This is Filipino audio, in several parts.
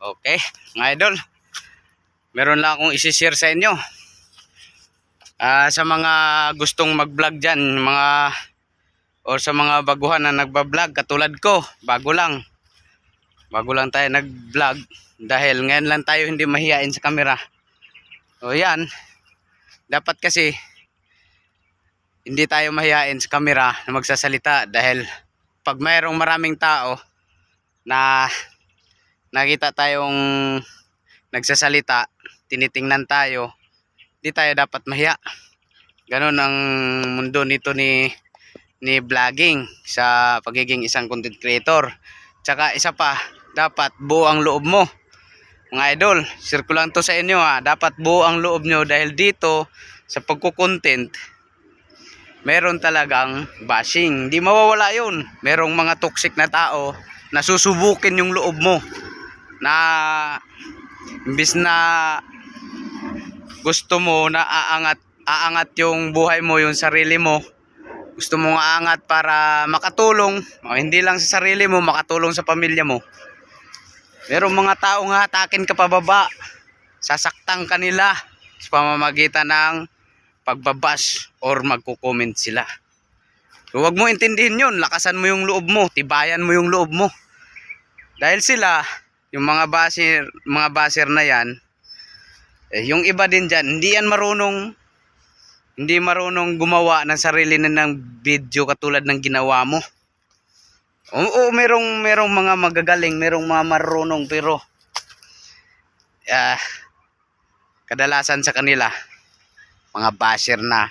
Okay, mga idol, meron lang akong isi-share sa inyo. Sa mga gustong mag-vlog dyan, o sa mga baguhan na nagba-vlog katulad ko, bago lang tayo nag-vlog dahil ngayon lang tayo hindi mahihain sa camera. O yan, dapat kasi hindi tayo mahihain sa camera na magsasalita dahil pag mayroong maraming tao na nakita tayong nagsasalita, tinitingnan tayo, di tayo dapat mahiya. Ganon ang mundo nito ni vlogging sa pagiging isang content creator. Tsaka isa pa, dapat buo ang loob mo. Mga idol, share ko lang to sa inyo dapat buo ang loob nyo dahil dito sa pagkukontent meron talagang bashing. Di mawawala yun. Merong mga toxic na tao na susubukin yung loob mo, na imbis na gusto mo na aangat yung buhay mo, yung sarili mo, gusto mong aangat para makatulong, hindi lang sa sarili mo, makatulong sa pamilya mo. Merong mga tao nga atakin ka pababa, sasaktan kanila sa pamamagitan ng pagbabash or magko-comment sila. So, huwag mo intindihin yun, lakasan mo yung loob mo, tibayan mo yung loob mo. Dahil sila, yung mga basher na yan, yung iba din dyan, hindi marunong gumawa ng sarili na ng video katulad ng ginawa mo. Oo, merong mga magagaling, merong mga marunong, pero kadalasan sa kanila mga basher na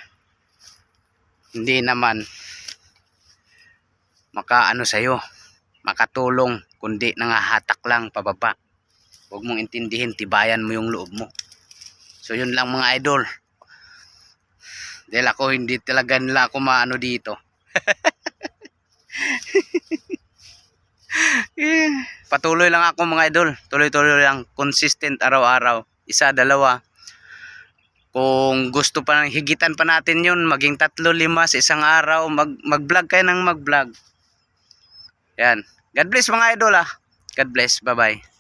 hindi naman makaano sa'yo, makatulong, kundi nangahatak lang pababa. Huwag mong intindihin, tibayan mo yung loob mo. So yun lang mga idol. Dahil ako hindi talaga nila ako maano dito. Patuloy lang ako mga idol. Tuloy-tuloy lang, consistent araw-araw. 1, 2. Kung gusto pa nang higitan pa natin yun, maging 3, 5 sa isang araw, mag-vlog kayo ng mag-vlog. Yan. God bless mga idol God bless. Bye-bye.